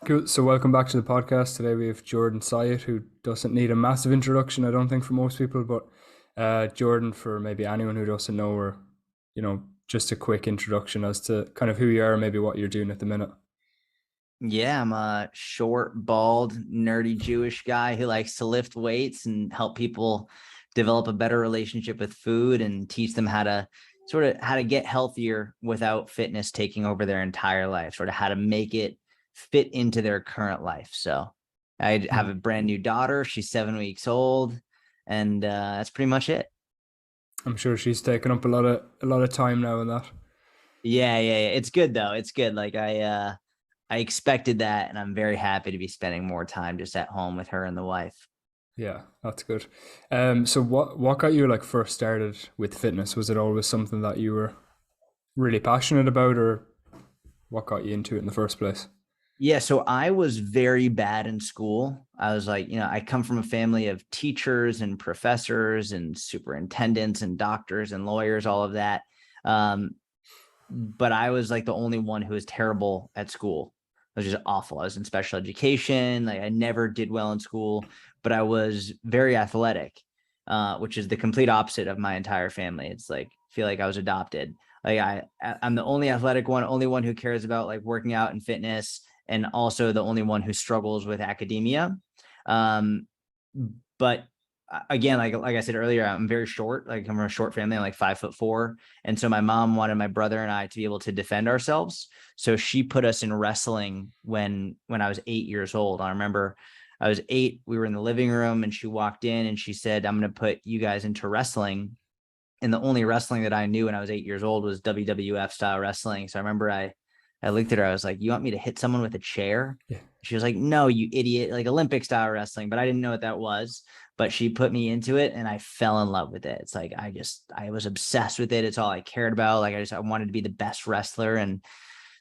Cool. So welcome back to the podcast. Today we have Jordan Syatt, who doesn't need a massive introduction, I don't think, for most people, but Jordan, for maybe anyone who doesn't know, or just a quick introduction as to kind of who you are, and maybe what you're doing at the minute. Yeah, I'm a short, bald, nerdy Jewish guy who likes to lift weights and help people develop a better relationship with food and teach them how to get healthier without fitness taking over their entire life, sort of how to make it fit into their current life. So I have Mhm. a brand new daughter. She's 7 weeks old, and that's pretty much it. I'm sure she's taken up a lot of time now in that. Yeah. It's good though. It's good. I expected that, and I'm very happy to be spending more time just at home with her and the wife. Yeah, that's good. So what got you like first started with fitness? Was it always something that you were really passionate about, or what got you into it in the first place? Yeah, so I was very bad in school. I was like, I come from a family of teachers and professors and superintendents and doctors and lawyers, all of that. Um, but I was like the only one who was terrible at school. I was just awful. I was in special education. Like I never did well in school, but I was very athletic, which is the complete opposite of my entire family. It's like I feel like I was adopted. Like I'm the only athletic one, only one who cares about like working out and fitness, and also the only one who struggles with academia. Um, but again, like I said earlier, I'm very short. Like I'm from a short family. I'm like 5'4", and so my mom wanted my brother and I to be able to defend ourselves. So she put us in wrestling when I was 8 years old. I remember I was 8. We were in the living room, and she walked in and she said, "I'm going to put you guys into wrestling." And the only wrestling that I knew when I was 8 years old was WWF style wrestling. So I remember I looked at her. I was like, "You want me to hit someone with a chair?" Yeah. She was like, "No, you idiot!" Like Olympic style wrestling, but I didn't know what that was. But she put me into it, and I fell in love with it. It's like I was obsessed with it. It's all I cared about. Like I wanted to be the best wrestler. And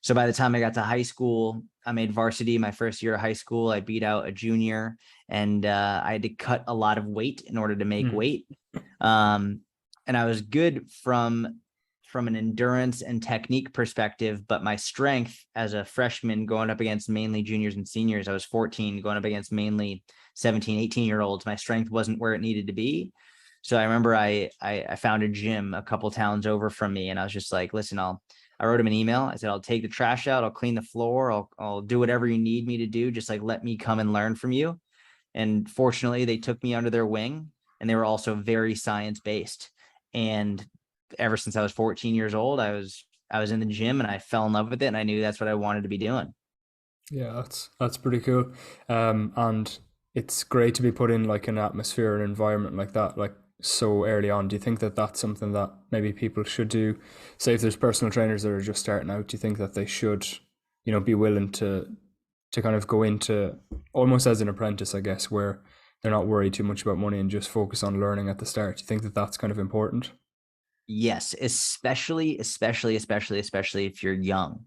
so by the time I got to high school, I made varsity my first year of high school. I beat out a junior, and I had to cut a lot of weight in order to make Mm. weight. Um, and I was good from an endurance and technique perspective, but my strength as a freshman going up against mainly juniors and seniors, I was 14 going up against mainly 17, 18-year-olds. My strength wasn't where it needed to be. So I remember I found a gym a couple towns over from me, and I was just like, listen, I wrote him an email. I said, I'll take the trash out. I'll clean the floor. I'll do whatever you need me to do. Just like, let me come and learn from you. And fortunately, they took me under their wing, and they were also very science based. And ever since I was 14 years old, I was in the gym, and I fell in love with it, and I knew that's what I wanted to be doing. Yeah, that's pretty cool. And it's great to be put in like an atmosphere and environment like that, like so early on. Do you think that that's something that maybe people should do? Say if there's personal trainers that are just starting out, do you think that they should, be willing to kind of go into almost as an apprentice, I guess, where they're not worried too much about money and just focus on learning at the start? Do you think that that's kind of important? Yes, especially if you're young.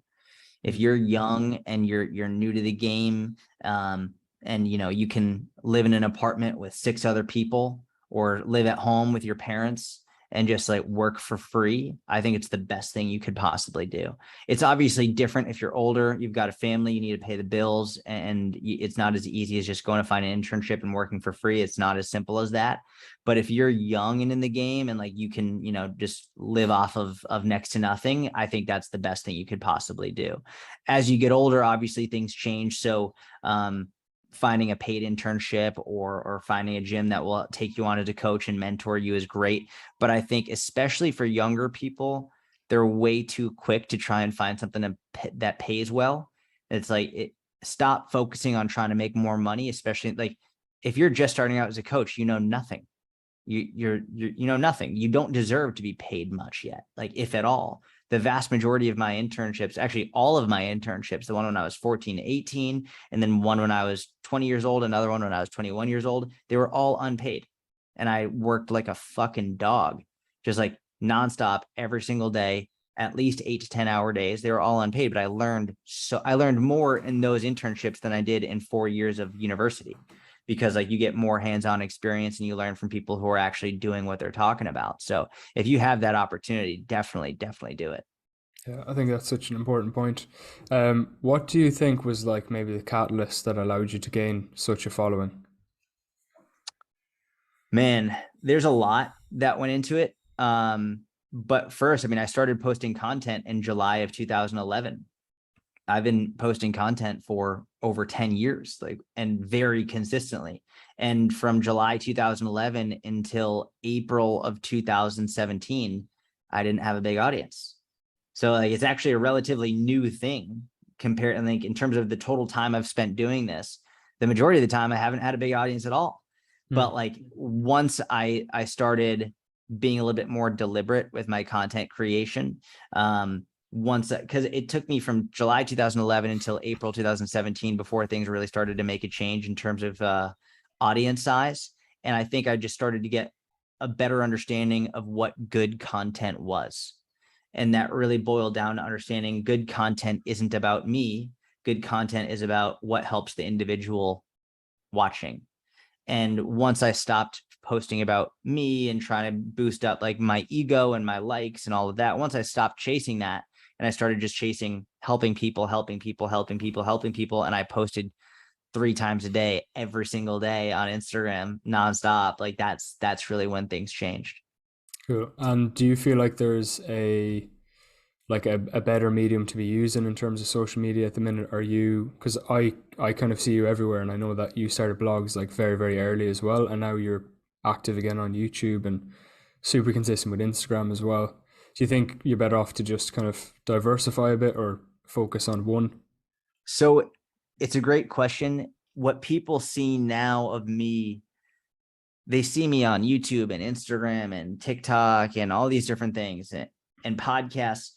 If Mm. you're young and you're new to the game, and you can live in an apartment with 6 other people or live at home with your parents and just like work for free, I think it's the best thing you could possibly do. It's obviously different if you're older, you've got a family, you need to pay the bills, and it's not as easy as just going to find an internship and working for free. It's not as simple as that. But if you're young and in the game, and like you can just live off of next to nothing, I think that's the best thing you could possibly do. As you get older, obviously things change. So finding a paid internship or finding a gym that will take you on as a coach and mentor you is great. But I think especially for younger people, they're way too quick to try and find something that pays well. It's like stop focusing on trying to make more money, especially like if you're just starting out as a coach, you know nothing. You know nothing. You don't deserve to be paid much yet, like if at all. The vast majority of my internships, actually all of my internships, the one when I was 14 to 18, and then one when I was 20 years old, another one when I was 21 years old, they were all unpaid. And I worked like a fucking dog, just like nonstop every single day, at least 8 to 10 hour days. They were all unpaid, but I learned more in those internships than I did in 4 years of university, because like you get more hands-on experience and you learn from people who are actually doing what they're talking about. So if you have that opportunity, definitely do it. Yeah, I think that's such an important point. What do you think was like maybe the catalyst that allowed you to gain such a following? Man, there's a lot that went into it. But first, I mean, I started posting content in July of 2011. I've been posting content for over 10 years, like, and very consistently. And from July 2011 until April of 2017, I didn't have a big audience. So like it's actually a relatively new thing compared, and like in terms of the total time I've spent doing this, the majority of the time I haven't had a big audience at all. Hmm. But like once I started being a little bit more deliberate with my content creation, once, because it took me from July 2011 until April 2017 before things really started to make a change in terms of audience size. And I think I just started to get a better understanding of what good content was. And that really boiled down to understanding good content isn't about me. Good content is about what helps the individual watching. And once I stopped posting about me and trying to boost up like my ego and my likes and all of that, once I stopped chasing that and I started just chasing helping people, helping people, helping people, helping people, and I posted 3 times a day, every single day on Instagram nonstop, like that's really when things changed. Cool. And do you feel like there's a like a better medium to be using in terms of social media at the minute? Are you, because I kind of see you everywhere, and I know that you started blogs like very very early as well, and now you're active again on YouTube and super consistent with Instagram as well. Do you think you're better off to just kind of diversify a bit or focus on one? So it's a great question. What people see now of me, they see me on YouTube and Instagram and TikTok and all these different things and podcasts.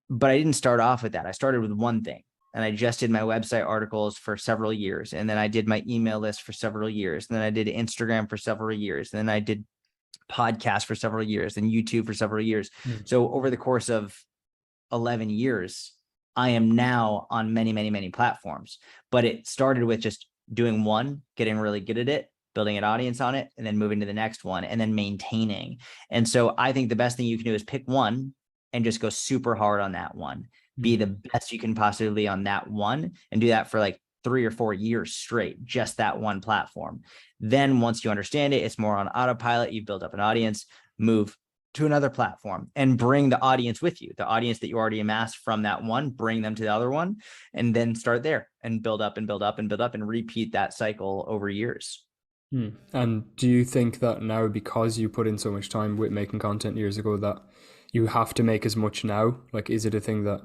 But I didn't start off with that. I started with one thing, and I just did my website articles for several years. And then I did my email list for several years. And then I did Instagram for several years. And then I did podcasts for several years and YouTube for several years. Mm. So over the course of 11 years, I am now on many, many, many platforms. But it started with just doing one, getting really good at it, building an audience on it, and then moving to the next one and then maintaining. And so I think the best thing you can do is pick one and just go super hard on that one. Be Mm. the best you can possibly on that one and do that for like 3 or 4 years straight, just that one platform. Then once you understand it, it's more on autopilot. You build up an audience, move to another platform and bring the audience with you, the audience that you already amassed from that one, bring them to the other one, and then start there and build up and build up and build up and repeat that cycle over years. Mm. And do you think that now, because you put in so much time with making content years ago, that you have to make as much now? Like, is it a thing that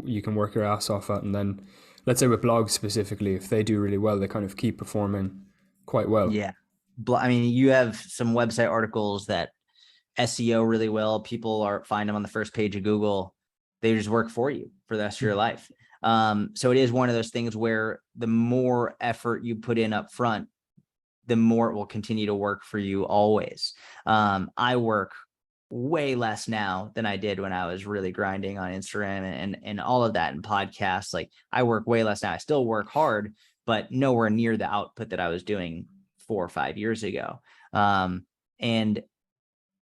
you can work your ass off at, and then, let's say with blogs specifically, if they do really well, they kind of keep performing quite well? Yeah. I mean, you have some website articles that SEO really well. People are find them on the first page of Google. They just work for you for the rest of your Mm. life. So it is one of those things where the more effort you put in up front, the more it will continue to work for you always. I work way less now than I did when I was really grinding on Instagram and all of that and podcasts. Like I work way less now. I still work hard, but nowhere near the output that I was doing 4 or 5 years ago. And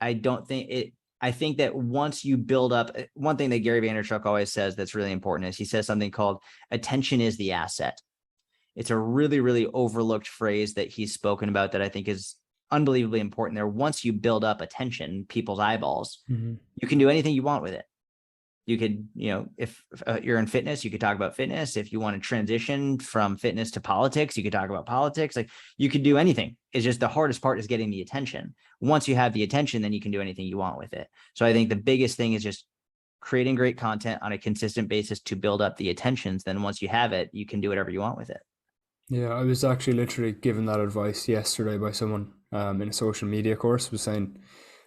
I don't think it. I think that once you build up, one thing that Gary Vaynurchuk always says that's really important is he says something called attention is the asset. It's a really, really overlooked phrase that he's spoken about that I think is unbelievably important there. Once you build up attention, people's eyeballs, Mhm. you can do anything you want with it. You could, if you're in fitness, you could talk about fitness. If you want to transition from fitness to politics, you could talk about politics. Like you could do anything. It's just the hardest part is getting the attention. Once you have the attention, then you can do anything you want with it. So I think the biggest thing is just creating great content on a consistent basis to build up the attentions. Then once you have it, you can do whatever you want with it. Yeah, I was actually literally given that advice yesterday by someone in a social media course, was saying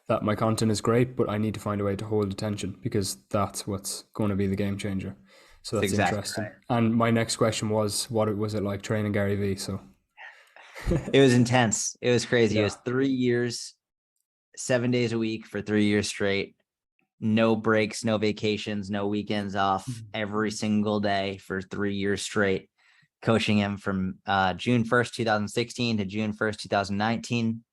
that my content is great, but I need to find a way to hold attention because that's what's going to be the game changer. So That's that's exactly interesting. right. And my next question was, what was it like training Gary Vee? So It was intense. It was crazy. It yeah. was 3 years, 7 days a week for 3 years straight. No breaks, no vacations, no weekends off, Mhm. every single day for 3 years straight, coaching him from June 1st, 2016 to June 1st, 2019.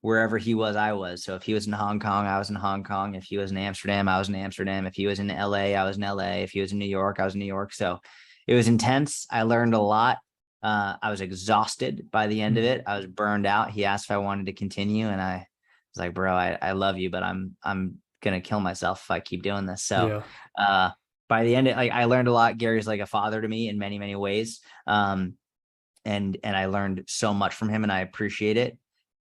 wherever he was, I was. So if he was in Hong Kong, I was in Hong Kong. If he was in Amsterdam, I was in Amsterdam. If he was in LA, I was in LA. If he was in New York, I was in New York. So it was intense. I learned a lot. I was exhausted by the end of Mm. it. I was burned out. He asked if I wanted to continue, and I was like, bro, I love you, but I'm gonna kill myself if I keep doing this. So Yeah. uh by the end, like, I learned a lot. Gary's like a father to me in many, many ways. And I learned so much from him, and I appreciate it.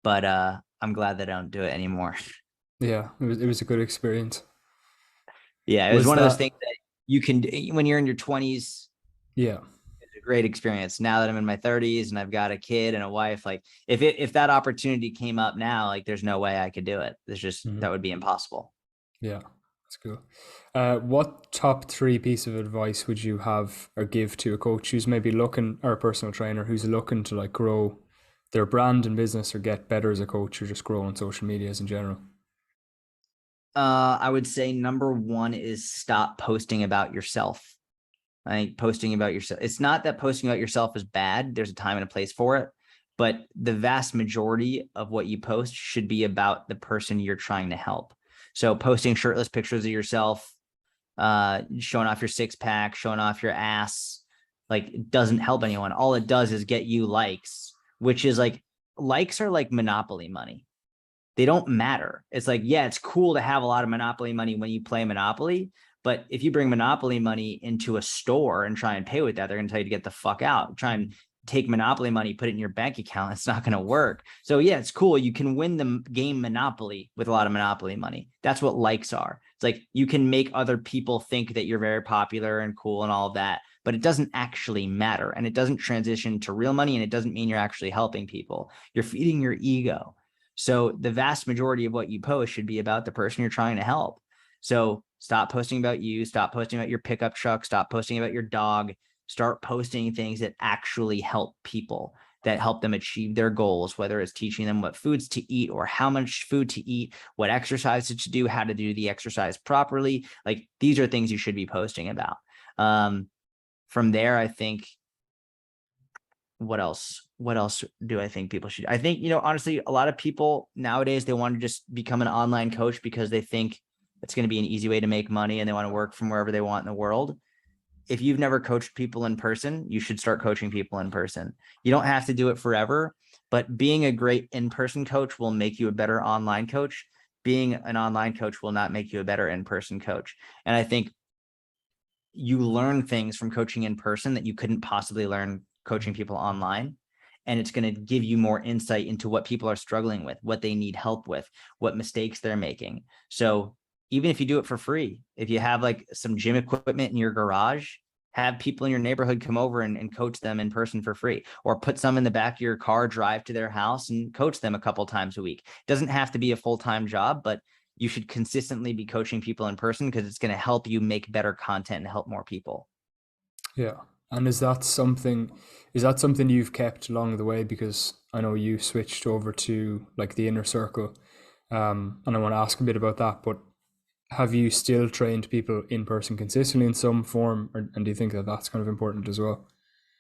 But I'm glad that I don't do it anymore. Yeah. It was a good experience. Yeah, it was Was one of those that? things that you can, when you're in your 20s, Yeah. it's a great experience. Now that I'm in my 30s and I've got a kid and a wife, like if that opportunity came up now, like there's no way I could do it. There's just, Mhm. that would be impossible. Yeah. That's cool. What top three piece of advice would you have or give to a coach who's maybe looking, or a personal trainer who's looking to like grow their brand and business or get better as a coach or just grow on social medias in general? I would say number one is stop posting about yourself. I think posting about yourself, it's not that posting about yourself is bad. There's a time and a place for it, but the vast majority of what you post should be about the person you're trying to help. So posting shirtless pictures of yourself, showing off your six pack, showing off your ass, like, it doesn't help anyone. All it does is get you likes, which is like, likes are like Monopoly money. They don't matter. It's like, yeah, it's cool to have a lot of Monopoly money when you play Monopoly, but if you bring Monopoly money into a store and try and pay with that, they're going to tell you to get the fuck out. Try and take Monopoly money, put it in your bank account. It's not going to work. So yeah, it's cool. You can win the game Monopoly with a lot of Monopoly money. That's what likes are. It's like, you can make other people think that you're very popular and cool and all of that, but it doesn't actually matter. And it doesn't transition to real money. And it doesn't mean you're actually helping people. You're feeding your ego. So the vast majority of what you post should be about the person you're trying to help. So stop posting about you, stop posting about your pickup truck, stop posting about your dog, start posting things that actually help people, that help them achieve their goals, whether it's teaching them what foods to eat or how much food to eat, what exercises to do, how to do the exercise properly. Like, these are things you should be posting about. From there, I think, what else do I think people should? I think, honestly, a lot of people nowadays, they want to just become an online coach because they think it's going to be an easy way to make money and they want to work from wherever they want in the world. If you've never coached people in person, you should start coaching people in person. You don't have to do it forever, but being a great in-person coach will make you a better online coach. Being an online coach will not make you a better in-person coach. And I think you learn things from coaching in person that you couldn't possibly learn coaching people online. And it's going to give you more insight into what people are struggling with, what they need help with, what mistakes they're making. So even if you do it for free, if you have like some gym equipment in your garage, have people in your neighborhood come over and coach them in person for free, or put some in the back of your car, drive to their house and coach them a couple times a week. It doesn't have to be a full-time job, but you should consistently be coaching people in person because it's going to help you make better content and help more people. Yeah. And is that something you've kept along the way? Because I know you switched over to like the inner circle, and I want to ask a bit about that. But have you still trained people in person consistently in some form, and do you think that that's kind of important as well?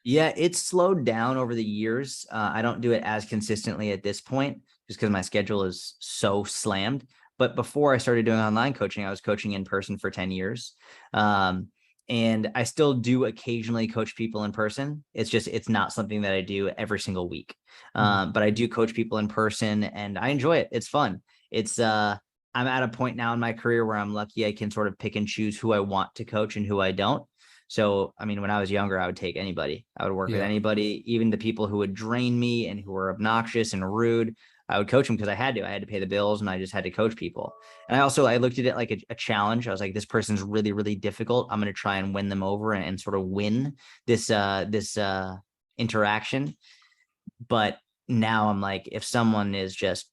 Yeah, it's slowed down over the years. I don't do it as consistently at this point just because my schedule is so slammed. But before I started doing online coaching, I was coaching in person for 10 years. Um, and I still do occasionally coach people in person. It's not something that I do every single week. Mm. But I do coach people in person and I enjoy it. It's fun. I'm at a point now in my career where I'm lucky I can sort of pick and choose who I want to coach and who I don't. So, I mean, when I was younger, I would take anybody. I would work with Yeah. anybody, even the people who would drain me and who were obnoxious and rude. I would coach them because I had to. I had to pay the bills and I just had to coach people. And I looked at it like a challenge. I was like, this person's really, really difficult. I'm going to try and win them over and sort of win this interaction. But now I'm like, if someone is just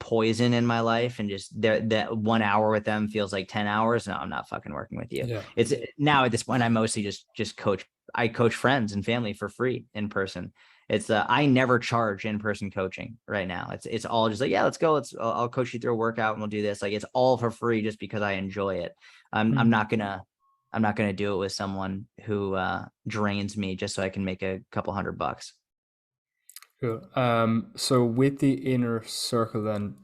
poison in my life and just that 1 hour with them feels like 10 hours, no, I'm not fucking working with you. Yeah. It's now at this point, I mostly just coach. I coach friends and family for free in person. I never charge in-person coaching right now. It's all just like, yeah, let's go. I'll coach you through a workout and we'll do this. Like, it's all for free just because I enjoy it. I'm Mm. not gonna do it with someone who drains me just so I can make a couple $100. Cool. So with the inner circle then,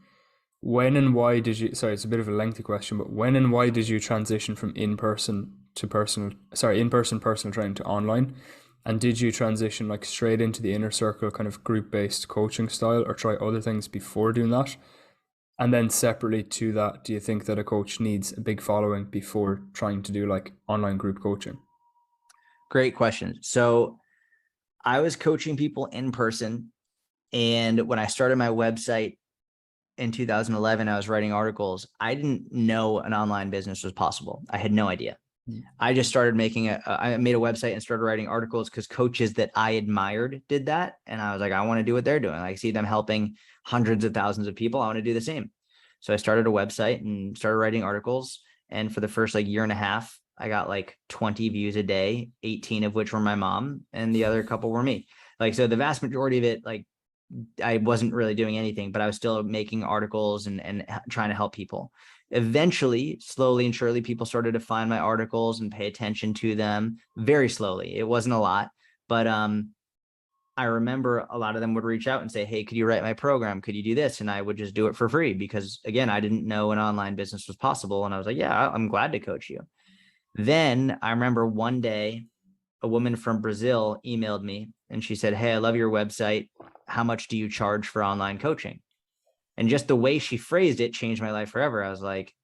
when and why did you, sorry, it's a bit of a lengthy question, but when and why did you transition from in-person personal training to online? And did you transition like straight into the inner circle kind of group-based coaching style or try other things before doing that? And then separately to that, do you think that a coach needs a big following before trying to do like online group coaching? Great question. So I was coaching people in person. And when I started my website in 2011, I was writing articles. I didn't know an online business was possible. I had no idea. I just started I made a website and started writing articles because coaches that I admired did that. And I was like, I want to do what they're doing. I see them helping hundreds of thousands of people. I want to do the same. So I started a website and started writing articles. And for the first like year and a half, I got like 20 views a day, 18 of which were my mom, and the other couple were me. Like, so the vast majority of it, like I wasn't really doing anything, but I was still making articles and trying to help people. Eventually, slowly and surely, people started to find my articles and pay attention to them very slowly. It wasn't a lot, but I remember a lot of them would reach out and say, hey, could you write my program? Could you do this? And I would just do it for free because, again, I didn't know an online business was possible. And I was like, yeah, I'm glad to coach you. Then I remember one day a woman from Brazil emailed me and she said, hey, I love your website. How much do you charge for online coaching? And just the way she phrased it changed my life forever. I was like,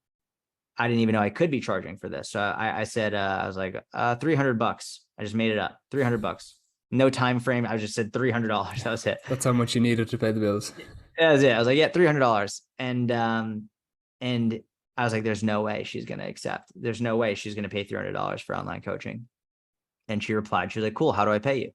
I didn't even know I could be charging for this. So I said, I was like, $300. I just made it up. $300. No time frame. I just said $300. That was it. That's how much you needed to pay the bills. That was it. I was like, yeah, $300. And I was like, there's no way she's going to accept. There's no way she's going to pay $300 for online coaching. And she replied, she was like, cool, how do I pay you?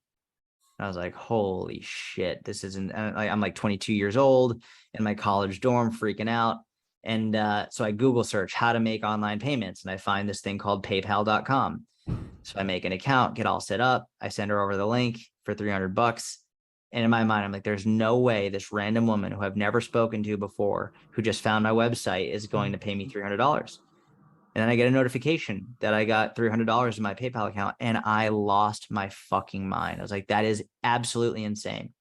And I was like, holy shit, this isn't, I'm like 22 years old in my college dorm freaking out. And so I Google search how to make online payments. And I find this thing called paypal.com. So I make an account, get all set up. I send her over the link for $300. And in my mind, I'm like, there's no way this random woman who I've never spoken to before, who just found my website, is going to pay me $300. And then I get a notification that I got $300 in my PayPal account, and I lost my fucking mind. I was like, that is absolutely insane.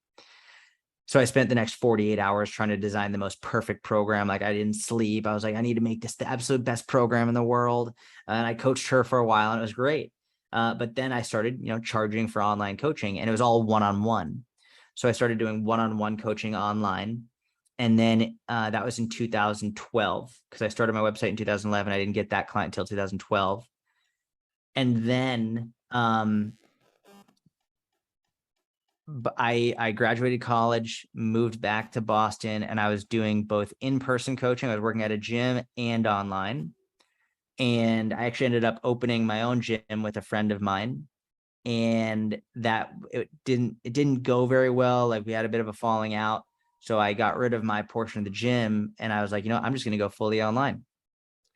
So I spent the next 48 hours trying to design the most perfect program. Like, I didn't sleep. I was like, I need to make this the absolute best program in the world. And I coached her for a while and it was great. But then I started, charging for online coaching, and it was all one-on-one. So I started doing one-on-one coaching online. And then that was in 2012, because I started my website in 2011. I didn't get that client until 2012. And then but I graduated college, moved back to Boston, and I was doing both in-person coaching. I was working at a gym and online. And I actually ended up opening my own gym with a friend of mine. And that it didn't go very well. Like, we had a bit of a falling out. So I got rid of my portion of the gym, and I was like, I'm just going to go fully online.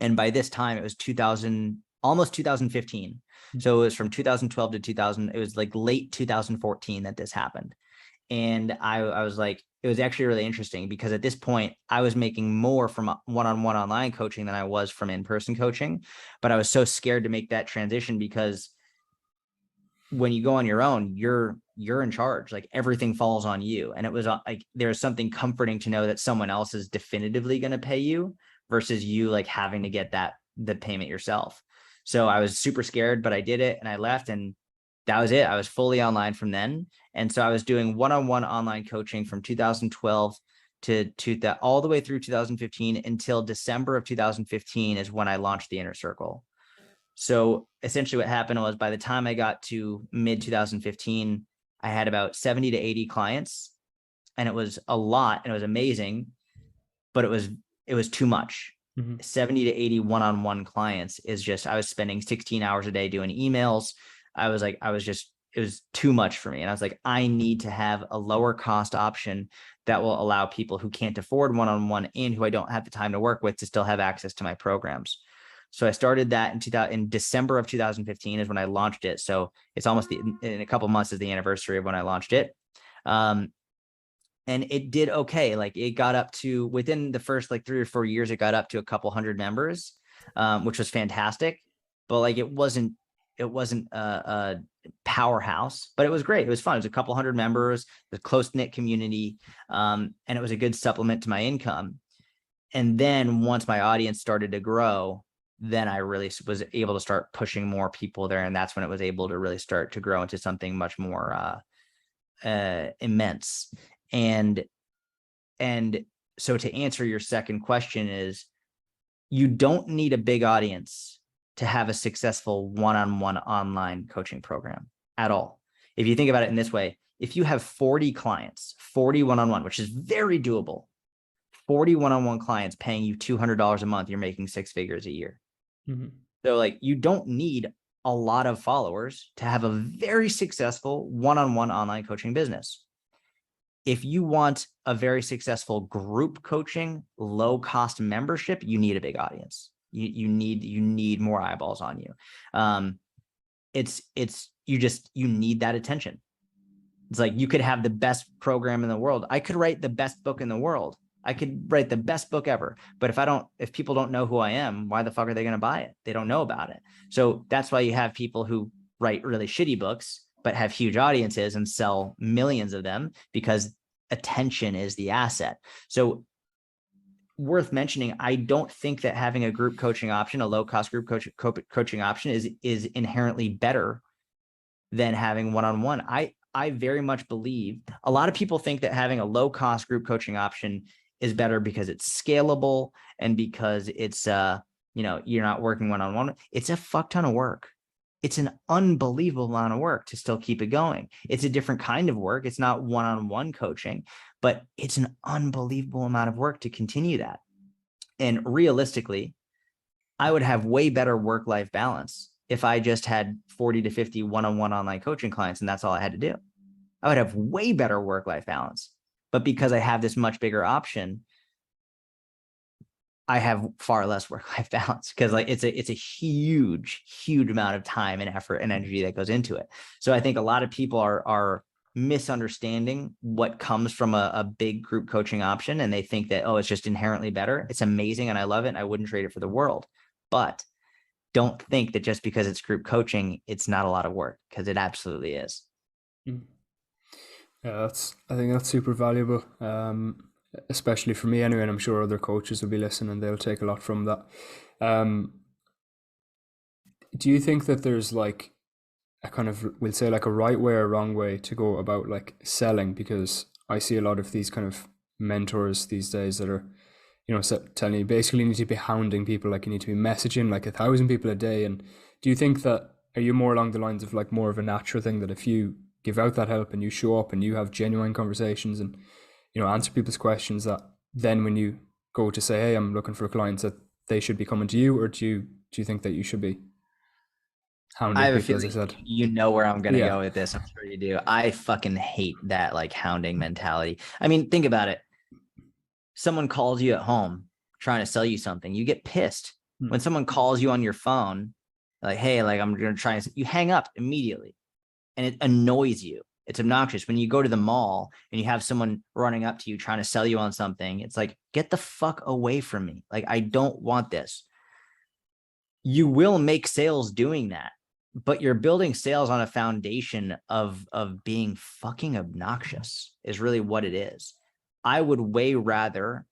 And by this time it was 2000, almost 2015. So it was from 2012 to 2000. It was like late 2014 that this happened. And I was like, it was actually really interesting because at this point I was making more from one-on-one online coaching than I was from in-person coaching. But I was so scared to make that transition because when you go on your own, you're in charge. Like, everything falls on you. And it was like, there's something comforting to know that someone else is definitively going to pay you versus you like having to get the payment yourself. So I was super scared, but I did it and I left, and that was it. I was fully online from then. And so I was doing one-on-one online coaching from 2012 to all the way through 2015 until December of 2015 is when I launched the Inner Circle. So essentially what happened was, by the time I got to mid 2015, I had about 70 to 80 clients, and it was a lot and it was amazing, but it was too much. 70 to 80 one-on-one clients is just, I was spending 16 hours a day doing emails. It was too much for me. And I was like, I need to have a lower cost option that will allow people who can't afford one-on-one and who I don't have the time to work with to still have access to my programs. So I started that in December of 2015 is when I launched it. So it's almost in a couple of months is the anniversary of when I launched it. And it did okay. Like, it got up to, within the first like 3 or 4 years, it got up to a couple hundred members, which was fantastic. But like, it wasn't a powerhouse, but it was great. It was fun. It was a couple hundred members, the close knit community, and it was a good supplement to my income. And then once my audience started to grow, then I really was able to start pushing more people there, and that's when it was able to really start to grow into something much more immense. And so to answer your second question is, you don't need a big audience to have a successful one-on-one online coaching program at all. If you think about it in this way, if you have 40 clients, 40 one-on-one, which is very doable, 40 one-on-one clients paying you $200 a month, you're making 6 figures a year. Mm-hmm. So like, you don't need a lot of followers to have a very successful one-on-one online coaching business. If you want a very successful group coaching, low cost membership, you need a big audience. You need more eyeballs on you. You need that attention. It's like, you could have the best program in the world. I could write the best book in the world. I could write the best book ever. But if people don't know who I am, why the fuck are they going to buy it? They don't know about it. So that's why you have people who write really shitty books, but have huge audiences and sell millions of them, because attention is the asset. So worth mentioning, I don't think that having a group coaching option, a low-cost group coaching option is inherently better than having one-on-one. I very much believe, a lot of people think that having a low-cost group coaching option is better because it's scalable and because it's you're not working one-on-one. It's a fuck ton of work. It's an unbelievable amount of work to still keep it going. It's a different kind of work. It's not one-on-one coaching, but it's an unbelievable amount of work to continue that. And realistically, I would have way better work-life balance if I just had 40 to 50 one-on-one online coaching clients and that's all I had to do. I would have way better work-life balance. But because I have this much bigger option, I have far less work-life balance, because like it's a huge amount of time and effort and energy that goes into it. So I think a lot of people are misunderstanding what comes from a big group coaching option, and they think that, oh, it's just inherently better. It's amazing and I love it and I wouldn't trade it for the world. But don't think that just because it's group coaching, it's not a lot of work, because it absolutely is. Yeah, I think that's super valuable, especially for me anyway, and I'm sure other coaches will be listening and they'll take a lot from that. Do you think that there's like a kind of, we'll say like a right way or wrong way to go about like selling? Because I see a lot of these kind of mentors these days that are, telling you basically you need to be hounding people, like you need to be messaging like 1,000 people a day. And do you think that, are you more along the lines of like more of a natural thing, that if you give out that help and you show up and you have genuine conversations and answer people's questions, that then when you go to say, hey, I'm looking for clients, that they should be coming to you? Or do you think that you should be I hounding have a people, as I feeling said? you know where I'm going to Yeah. go with this. I'm sure you do. I fucking hate that like hounding mentality. I mean, think about it. Someone calls you at home trying to sell you something. You get pissed. When someone calls you on your phone, like, hey, like I'm going to try, you hang up immediately, and it annoys you. It's obnoxious. When you go to the mall and you have someone running up to you trying to sell you on something, it's like, get the fuck away from me. Like, I don't want this. You will make sales doing that, but you're building sales on a foundation of being fucking obnoxious is really what it is. I would way rather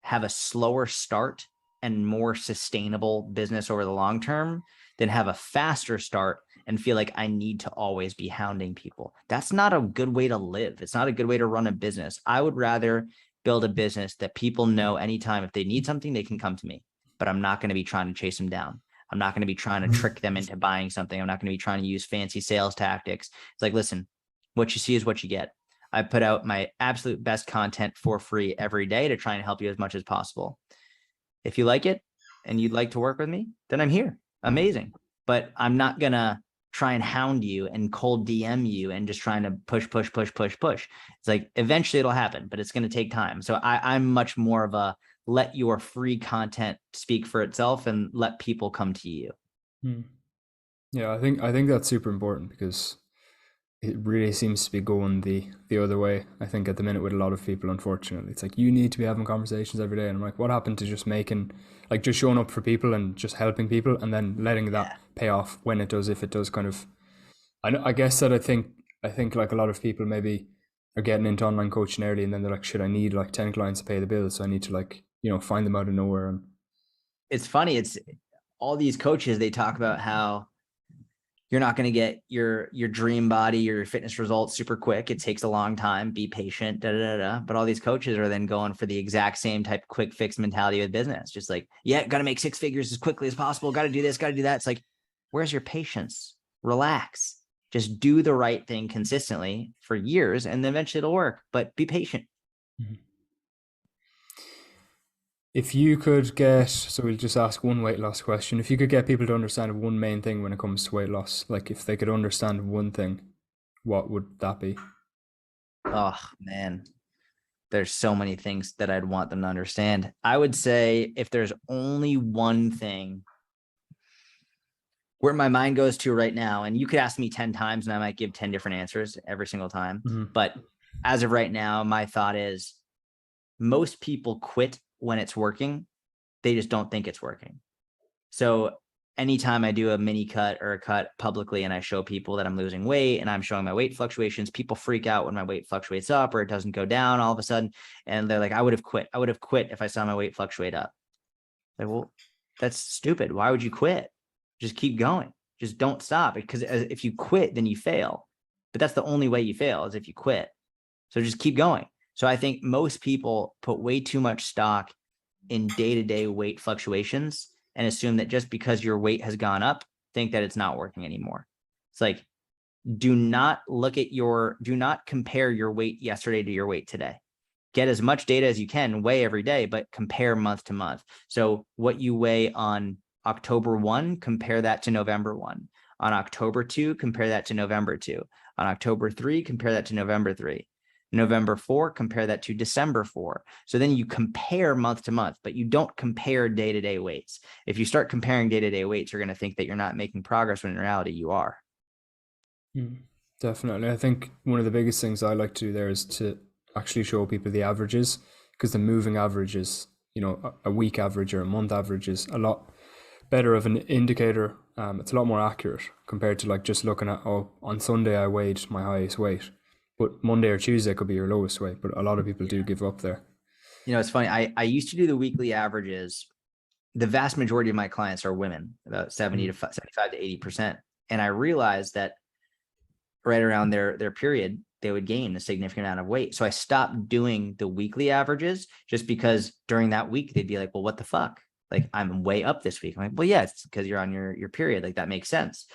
have a slower start and more sustainable business over the long term than have a faster start and feel like I need to always be hounding people. That's not a good way to live. It's not a good way to run a business. I would rather build a business that people know anytime if they need something, they can come to me, but I'm not going to be trying to chase them down. I'm not going to be trying to trick them into buying something. I'm not going to be trying to use fancy sales tactics. It's like, listen, what you see is what you get. I put out my absolute best content for free every day to try and help you as much as possible. If you like it and you'd like to work with me, then I'm here. Amazing. But I'm not going to try and hound you and cold DM you and just trying to push. It's like, eventually it'll happen, but it's going to take time. So I'm much more of a let your free content speak for itself and let people come to you. Yeah, I think that's super important, because it really seems to be going the other way. I think at the minute with a lot of people, unfortunately, it's like you need to be having conversations every day, and I'm like, what happened to just making, like, just showing up for people and just helping people, and then letting that Yeah. pay off when it does, if it does, kind of. I guess that I think like a lot of people maybe are getting into online coaching early, and then they're like, shit, I need like 10 clients to pay the bills, so I need to like find them out of nowhere, and It's funny. It's all these coaches, they talk about how you're not going to get your dream body, your fitness results super quick. It takes a long time. Be patient. Da, da, da, da. But all these coaches are then going for the exact same type of quick fix mentality with business. Just like, yeah, got to make 6 figures as quickly as possible. Got to do this. Got to do that. It's like, where's your patience? Relax. Just do the right thing consistently for years, and then eventually it'll work. But be patient. if you could get, so we'll just ask one weight loss question. If you could get people to understand one main thing when it comes to weight loss, like if they could understand one thing, what would that be? Oh man, there's so many things that I'd want them to understand. I would say if there's only one thing where my mind goes to right now, and you could ask me 10 times and I might give 10 different answers every single time. Mm-hmm. But as of right now, my thought is most people quit when it's working. They just don't think it's working. So anytime I do a mini cut or a cut publicly and I show people that I'm losing weight and I'm showing my weight fluctuations, people freak out when my weight fluctuates up or it doesn't go down all of a sudden. And they're like, I would have quit. I would have quit if I saw my weight fluctuate up. Like, well, that's stupid. Why would you quit? Just keep going. Just don't stop. Because if you quit, then you fail. But that's the only way you fail is if you quit. So just keep going. So I think most people put way too much stock in day-to-day weight fluctuations and assume that just because your weight has gone up, think that it's not working anymore. It's like, do not compare your weight yesterday to your weight today. Get as much data as you can, weigh every day, but compare month to month. So what you weigh on October 1, compare that to November 1. On October 2, compare that to November 2. On October 3, compare that to November 3. November 4, compare that to December 4. So then you compare month to month, but you don't compare day-to-day weights. If you start comparing day-to-day weights, you're going to think that you're not making progress when in reality you are. Definitely. I think one of the biggest things I like to do there is to actually show people the averages, because the moving averages, a week average or a month average is a lot better of an indicator. It's a lot more accurate compared to like just looking at, oh, on Sunday I weighed my highest weight, but Monday or Tuesday could be your lowest weight. But a lot of people do give up there. It's funny. I used to do the weekly averages. The vast majority of my clients are women, about 70 to 75 to 80%. And I realized that right around their period, they would gain a significant amount of weight. So I stopped doing the weekly averages just because during that week, they'd be like, well, what the fuck? Like, I'm way up this week. I'm like, well, yeah, it's because you're on your period. Like, that makes sense.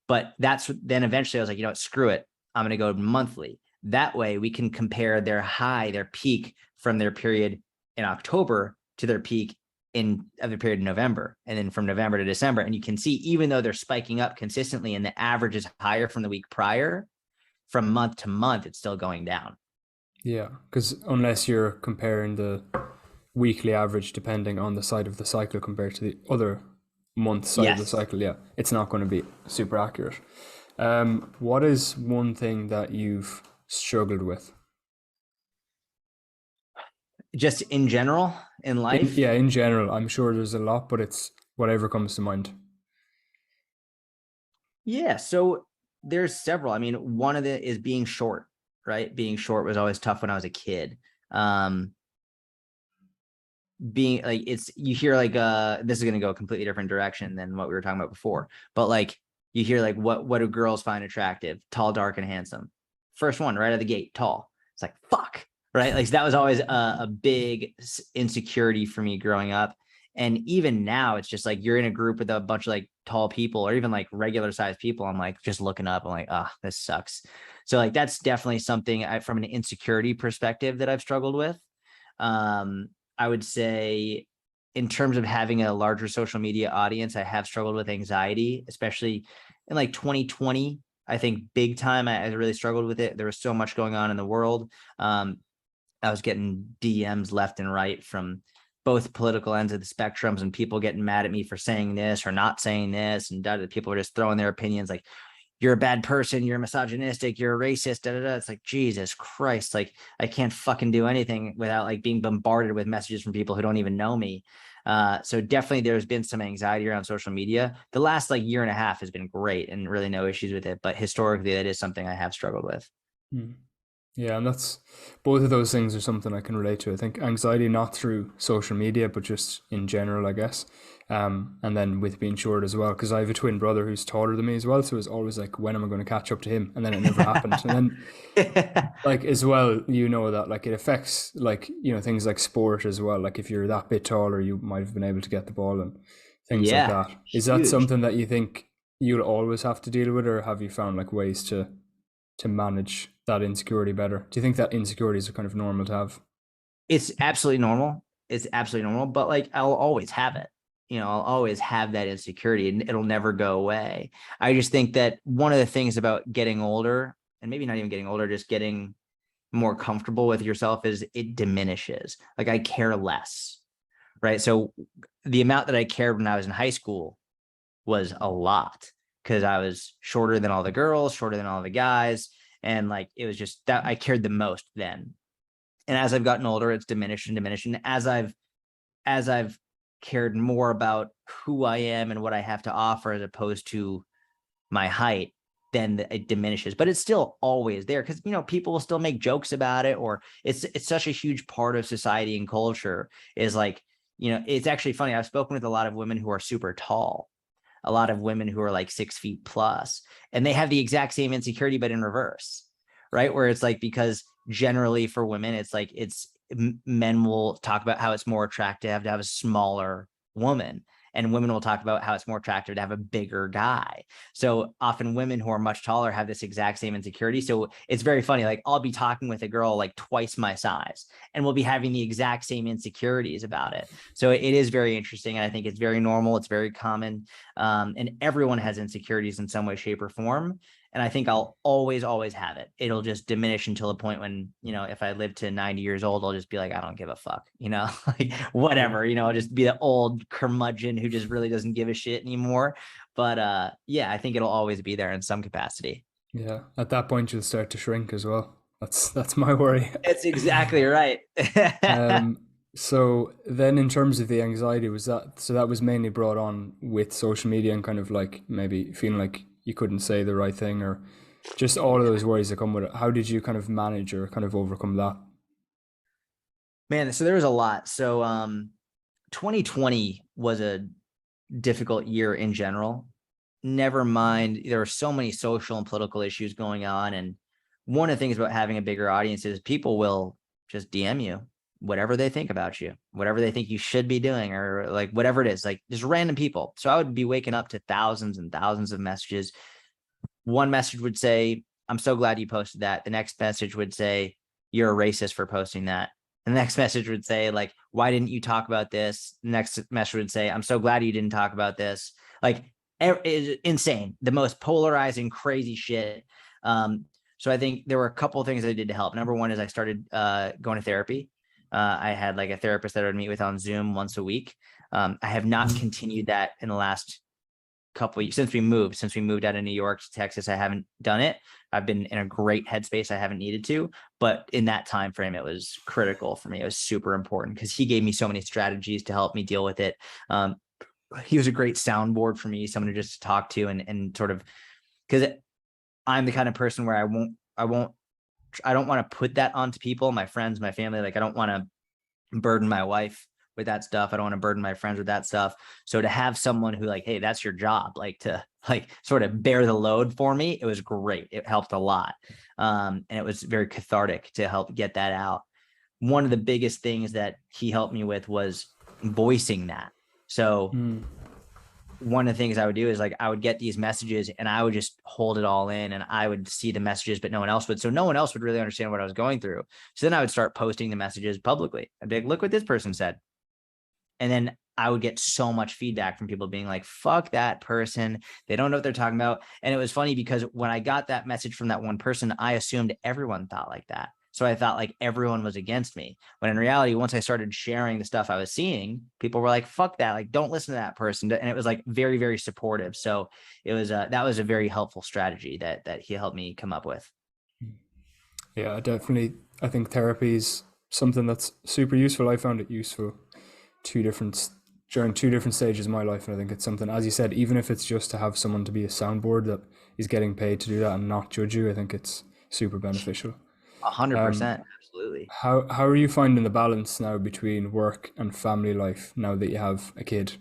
But then eventually I was like, what, screw it. I'm going to go monthly. That way we can compare their peak from their period in October to their peak of the period in November, and then from November to December. And you can see, even though they're spiking up consistently and the average is higher from the week prior, from month to month, it's still going down. Yeah, because unless you're comparing the weekly average depending on the side of the cycle compared to the other month side of the Yes. cycle, yeah, it's not going to be super accurate. What is one thing that you've struggled with? Just in general in life. In general, I'm sure there's a lot, but it's whatever comes to mind. Yeah. So there's several. I mean, one of it is being short, right? Being short was always tough when I was a kid. Being like, you hear like, this is going to go a completely different direction than what we were talking about before, but like, you hear like, what do girls find attractive? Tall, dark, and handsome. First one right out of the gate, tall. It's like, fuck, right? Like, that was always a big insecurity for me growing up. And even now, it's just like, you're in a group with a bunch of like tall people or even like regular sized people. I'm like, just looking up, I'm like, this sucks. So like, that's definitely something from an insecurity perspective that I've struggled with. I would say in terms of having a larger social media audience, I have struggled with anxiety, especially in like 2020. I think big time, I really struggled with it. There was so much going on in the world. I was getting DMs left and right from both political ends of the spectrums, and people getting mad at me for saying this or not saying this. And people were just throwing their opinions like, you're a bad person, you're misogynistic, you're a racist, da, da, da. It's like, Jesus Christ, like I can't fucking do anything without like being bombarded with messages from people who don't even know me. So definitely there's been some anxiety around social media. The last like year and a half has been great and really no issues with it. But historically, that is something I have struggled with. Hmm. Yeah, and that's both of those things are something I can relate to. I think anxiety not through social media, but just in general, I guess. And then with being short as well, because I have a twin brother who's taller than me as well. So it's always like, when am I going to catch up to him? And then it never happened. And then like as well, that like it affects like, things like sport as well. Like if you're that bit taller, you might have been able to get the ball and things like Yeah, that. Is that huge. something that you think you'll always have to deal with, or have you found like ways to manage that insecurity better? Do you think that insecurities are kind of normal to have? It's absolutely normal. It's absolutely normal, but like I'll always have it. I'll always have that insecurity and it'll never go away. I just think that one of the things about getting older, and maybe not even getting older, just getting more comfortable with yourself, is it diminishes. Like I care less, right? So the amount that I cared when I was in high school was a lot because I was shorter than all the girls, shorter than all the guys. And like it was just that I cared the most then. And as I've gotten older, it's diminished and diminished. And as I've cared more about who I am and what I have to offer as opposed to my height, then it diminishes. But it's still always there because people will still make jokes about it, or it's such a huge part of society and culture. Is like, it's actually funny. I've spoken with a lot of women who are super tall, a lot of women who are like 6 feet plus, and they have the exact same insecurity, but in reverse, right? Where it's like, because generally for women, it's like, men will talk about how it's more attractive to have a smaller woman, and women will talk about how it's more attractive to have a bigger guy. So often women who are much taller have this exact same insecurity. So it's very funny. Like I'll be talking with a girl like twice my size and we'll be having the exact same insecurities about it. So it is very interesting. And I think it's very normal. It's very common. And everyone has insecurities in some way, shape, or form. And I think I'll always, always have it. It'll just diminish until a point when, if I live to 90 years old, I'll just be like, I don't give a fuck, like Yeah. whatever, I'll just be the old curmudgeon who just really doesn't give a shit anymore. But yeah, I think it'll always be there in some capacity. Yeah. At that point, you'll start to shrink as well. That's my worry. It's exactly right. Um, so then in terms of the anxiety, that was mainly brought on with social media and kind of like maybe feeling like you couldn't say the right thing, or just all of those worries that come with it. How did you kind of manage or kind of overcome that? Man, so there was a lot. So 2020 was a difficult year in general. Never mind, there were so many social and political issues going on. And one of the things about having a bigger audience is people will just DM you whatever they think about you, whatever they think you should be doing, or like whatever it is, like just random people. So I would be waking up to thousands and thousands of messages. One message would say, I'm so glad you posted that. The next message would say, you're a racist for posting that. The next message would say, like, why didn't you talk about this? The next message would say, I'm so glad you didn't talk about this. Like, it's insane. The most polarizing, crazy shit. So I think there were a couple of things I did to help. Number one is I started going to therapy. I had like a therapist that I would meet with on Zoom once a week. I have not continued that in the last couple of years since we moved out of New York to Texas. I haven't done it. I've been in a great headspace. I haven't needed to, but in that time frame, it was critical for me. It was super important because he gave me so many strategies to help me deal with it. He was a great soundboard for me, someone to just talk to and sort of, because I'm the kind of person where I don't want to put that onto people, my friends, my family. Like I don't want to burden my wife with that stuff. I don't want to burden my friends with that stuff. So to have someone who like, hey, that's your job, like to like sort of bear the load for me, it was great. It helped a lot. And it was very cathartic to help get that out. One of the biggest things that he helped me with was voicing that. So Mm. one of the things I would do is like, I would get these messages and I would just hold it all in and I would see the messages, but no one else would. So no one else would really understand what I was going through. So then I would start posting the messages publicly. I'd be like, look what this person said. And then I would get so much feedback from people being like, fuck that person. They don't know what they're talking about. And it was funny because when I got that message from that one person, I assumed everyone thought like that. So I thought like everyone was against me. When in reality, once I started sharing the stuff I was seeing, people were like, fuck that. Like, don't listen to that person. And it was like very, very supportive. So it was, that was a very helpful strategy that he helped me come up with. Yeah, definitely. I think therapy is something that's super useful. I found it useful two different during two different stages of my life, and I think it's something, as you said, even if it's just to have someone to be a soundboard that is getting paid to do that and not judge you, I think it's super beneficial. A hundred Um, percent. Absolutely. how are you finding the balance now between work and family life now that you have a kid,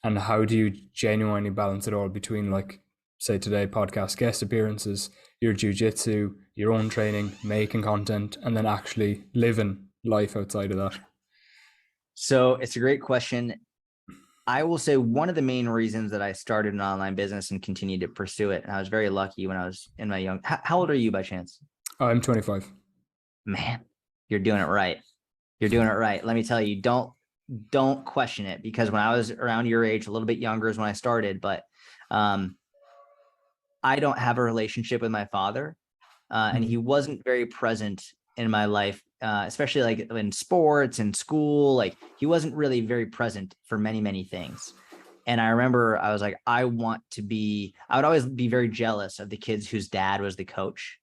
and how do you genuinely balance it all between, like, say today, podcast guest appearances, your jujitsu, your own training, making content, and then actually living life outside of that? So it's a great question. I will say one of the main reasons that I started an online business and continued to pursue it, and I was very lucky when I was in my young, how old are you by chance? I'm 25. Man, you're doing it right. You're doing it right. Let me tell you, don't question it, because when I was around your age, a little bit younger is when I started, but um, I don't have a relationship with my father, and he Mm. wasn't very present in my life, especially like in sports and school. Like he wasn't really very present for many, many things. And I remember I was like, I would always be very jealous of the kids whose dad was the coach.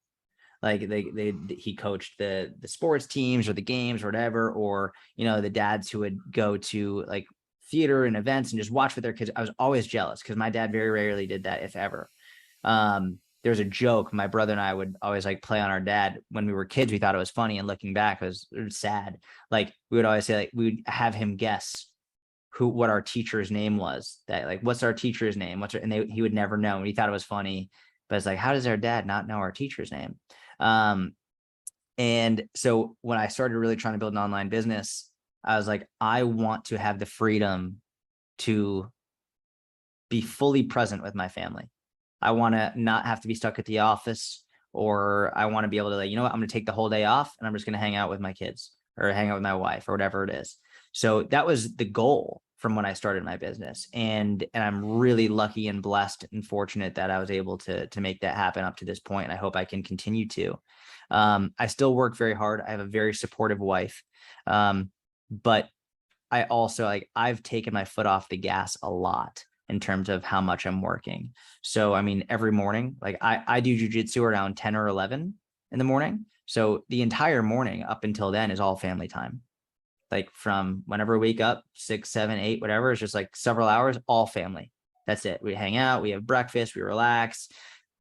Like he coached the sports teams or the games or whatever, or, the dads who would go to like theater and events and just watch with their kids. I was always jealous because my dad very rarely did that, if ever. There's a joke my brother and I would always like play on our dad when we were kids. We thought it was funny, and looking back, it was sad. Like we would always say, like we would have him guess what our teacher's name was. That like, what's our teacher's name? He would never know. And he thought it was funny, but it's like, how does our dad not know our teacher's name? Um, and so when I started really trying to build an online business, I was like, I want to have the freedom to be fully present with my family. I want to not have to be stuck at the office, or I want to be able to, like, you know what, I'm going to take the whole day off and I'm just going to hang out with my kids or hang out with my wife or whatever it is. So that was the goal from when I started my business. And I'm really lucky and blessed and fortunate that I was able to make that happen up to this point. And I hope I can continue to. I still work very hard. I have a very supportive wife. But I also, like, I've taken my foot off the gas a lot in terms of how much I'm working. So, I mean, every morning, like I do jujitsu around 10 or 11 in the morning. So the entire morning up until then is all family time. Like from whenever we wake up, 6, 7, 8, whatever, it's just like several hours, all family. That's it. We hang out, we have breakfast, we relax,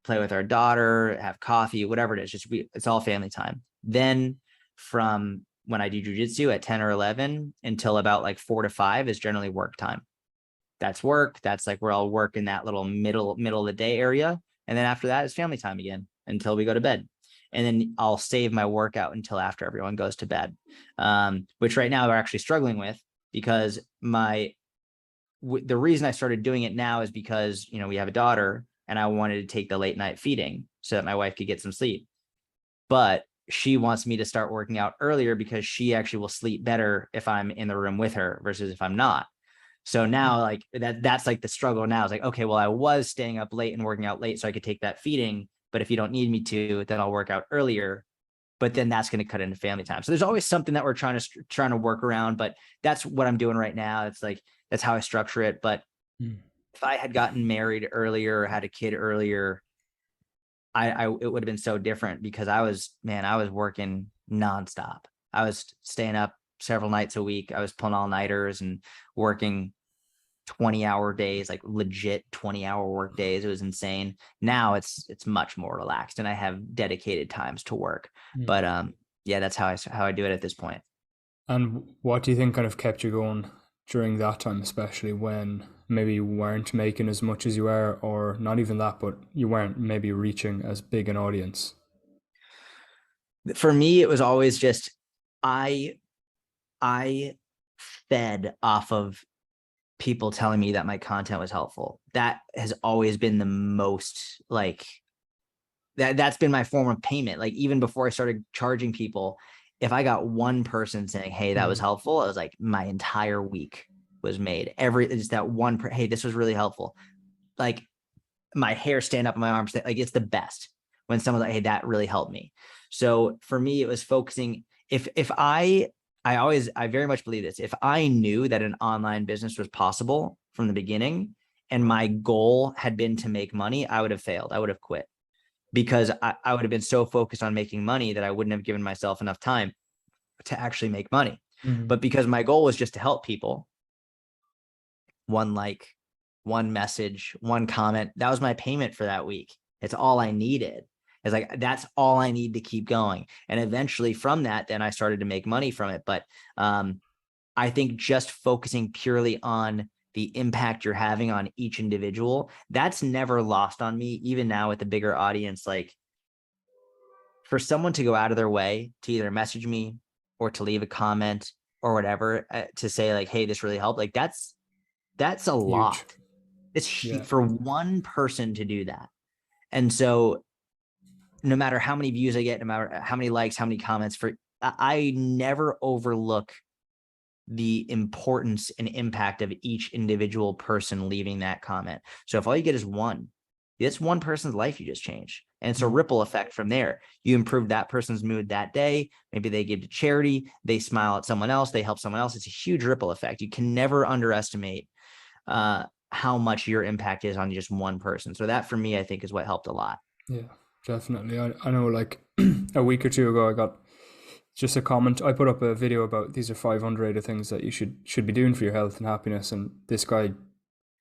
play with our daughter, have coffee, whatever it is. It's all family time. Then from when I do jujitsu at 10 or 11 until about like 4 to 5 is generally work time. That's work. That's like where I'll work in that little middle of the day area. And then after that is family time again until we go to bed. And then I'll save my workout until after everyone goes to bed, which right now we're actually struggling with, because the reason I started doing it now is because, we have a daughter and I wanted to take the late night feeding so that my wife could get some sleep. But she wants me to start working out earlier because she actually will sleep better if I'm in the room with her versus if I'm not. So now, like that's like the struggle now. It's like, okay, well, I was staying up late and working out late so I could take that feeding, but if you don't need me to, then I'll work out earlier. But then that's going to cut into family time. So there's always something that we're trying to work around, but that's what I'm doing right now. It's like, that's how I structure it. But Mm. if I had gotten married earlier or had a kid earlier, it would have been so different, because I was working nonstop. I was staying up several nights a week. I was pulling all-nighters and working 20-hour days, like legit 20-hour work days. It was insane. Now it's much more relaxed and I have dedicated times to work. Mm. But yeah, that's how I do it at this point. And what do you think kind of kept you going during that time, especially when maybe you weren't making as much as you are, or not even that, but you weren't maybe reaching as big an audience? For me, it was always just I I fed off of people telling me that my content was helpful. That has always been the most, like, that's been my form of payment. Like even before I started charging people, if I got one person saying, "Hey, that was Mm. helpful," I was like, my entire week was made. Just that hey, this was really helpful. Like my hair stand up on my arms, like it's the best when someone's like, hey, that really helped me. So for me, it was focusing. If I very much believe this. If I knew that an online business was possible from the beginning and my goal had been to make money, I would have failed. I would have quit because I would have been so focused on making money that I wouldn't have given myself enough time to actually make money. Mhm. But because my goal was just to help people, one like, one message, one comment, that was my payment for that week. It's all I needed. It's like, that's all I need to keep going. And eventually from that, then I started to make money from it. But I think just focusing purely on the impact you're having on each individual, that's never lost on me. Even now with the bigger audience, like for someone to go out of their way to either message me or to leave a comment or whatever, to say like, hey, this really helped. Like that's a Huge. lot. It's Yeah. for one person to do that. And so no matter how many views I get, no matter how many likes, how many comments, I never overlook the importance and impact of each individual person leaving that comment. So if all you get is one, it's one person's life you just changed. And it's a Mhm. ripple effect from there. You improve that person's mood that day. Maybe they give to charity, they smile at someone else, they help someone else. It's a huge ripple effect. You can never underestimate how much your impact is on just one person. So that for me, I think is what helped a lot. Yeah, definitely. I know like a week or two ago I got just a comment. I put up a video about these are 500 things that you should be doing for your health and happiness, and this guy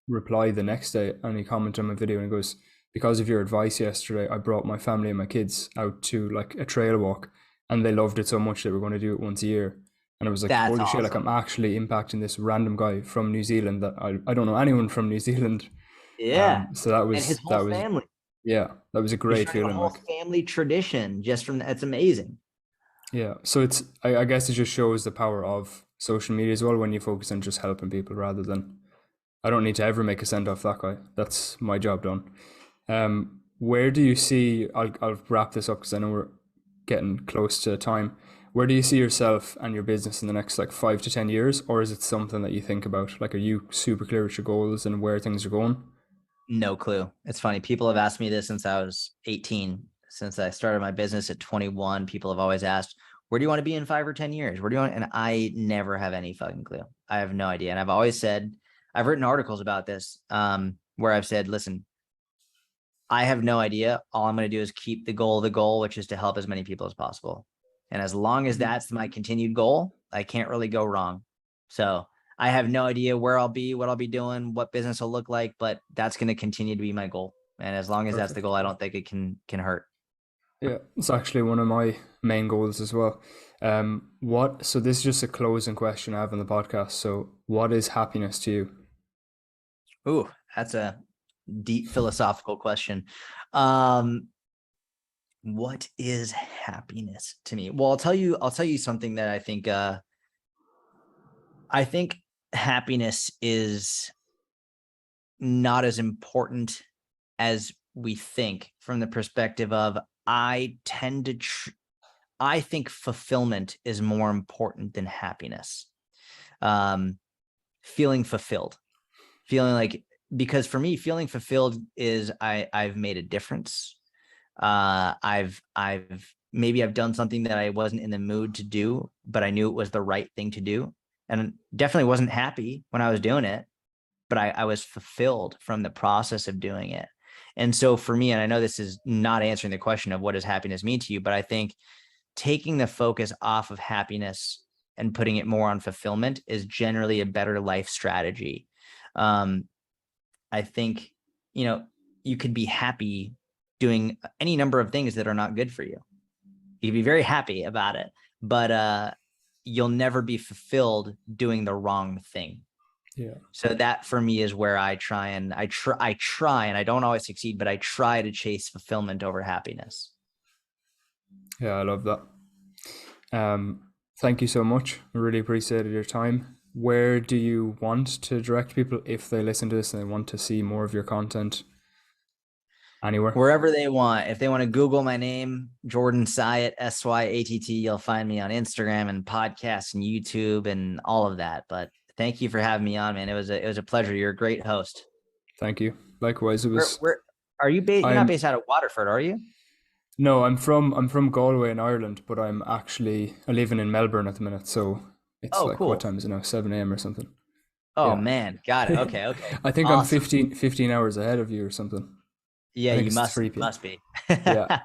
replied the next day and he commented on my video and he goes, because of your advice yesterday, I brought my family and my kids out to like a trail walk and they loved it so much they were going to do it once a year. And I was like, That's holy shit, like I'm awesome. actually impacting this random guy from New Zealand that I don't know anyone from New Zealand. Yeah. So that And his was whole family. yeah, that was a You're great starting a feeling. whole Like, family tradition just from that's amazing. yeah. So I guess it just shows the power of social media as well when you focus on just helping people rather than, I don't need to ever make a send off that guy. That's my job done. Where do you see, I'll wrap this up because I know we're getting close to time. Where do you see yourself and your business in the next like 5 to 10 years? Or is it something that you think about? Like, are you super clear with your goals and where things are going? No clue. It's funny. People have asked me this since I was 18. Since I started my business at 21, people have always asked, where do you want to be in 5 or 10 years? Where do you want? And I never have any fucking clue. I have no idea. And I've always said, I've written articles about this, where I've said, listen, I have no idea. All I'm going to do is keep the goal, which is to help as many people as possible. And as long as Mhm. that's my continued goal, I can't really go wrong. So I have no idea where I'll be, what I'll be doing, what business will look like, but that's going to continue to be my goal. And as long as that's the Perfect. goal, I don't think it can hurt. Yeah, it's actually one of my main goals as well. So this is just a closing question I have on the podcast. So what is happiness to you? Ooh, that's a deep philosophical question. Um, what is happiness to me? Well, I'll tell you something that I think happiness is not as important as we think from the perspective of I tend to I think fulfillment is more important than happiness. Um, feeling fulfilled, feeling like, because for me, feeling fulfilled is I've made a difference. I've maybe I've done something that I wasn't in the mood to do, but I knew it was the right thing to do, and definitely wasn't happy when I was doing it, but I was fulfilled from the process of doing it. And so for me, and I know this is not answering the question of what does happiness mean to you, but I think taking the focus off of happiness and putting it more on fulfillment is generally a better life strategy. Um, I think, you know, you could be happy doing any number of things that are not good for you. You can be very happy about it, but you'll never be fulfilled doing the wrong thing. Yeah. So that for me is where I try and I don't always succeed, but I try to chase fulfillment over happiness. Yeah, I love that. Thank you so much. I really appreciated your time. Where do you want to direct people if they listen to this and they want to see more of your content? Anywhere? Wherever they want. If they want to Google my name, Jordan Syatt, Syatt, you'll find me on Instagram and podcasts and YouTube and all of that. But thank you for having me on, man. It was a pleasure. You're a great host. Thank you. Likewise, it was. Where are you based? You're not I'm based out of Waterford, are you? No, I'm from Galway in Ireland, but I living in Melbourne at the minute, so it's Oh, like what cool. time is it now? 7 a.m. or something. Oh Yeah. man, got it. Okay, okay. I think I'm Awesome. 15 hours ahead of you or something. Yeah, I think you it's 3 p.m. must be. Yeah.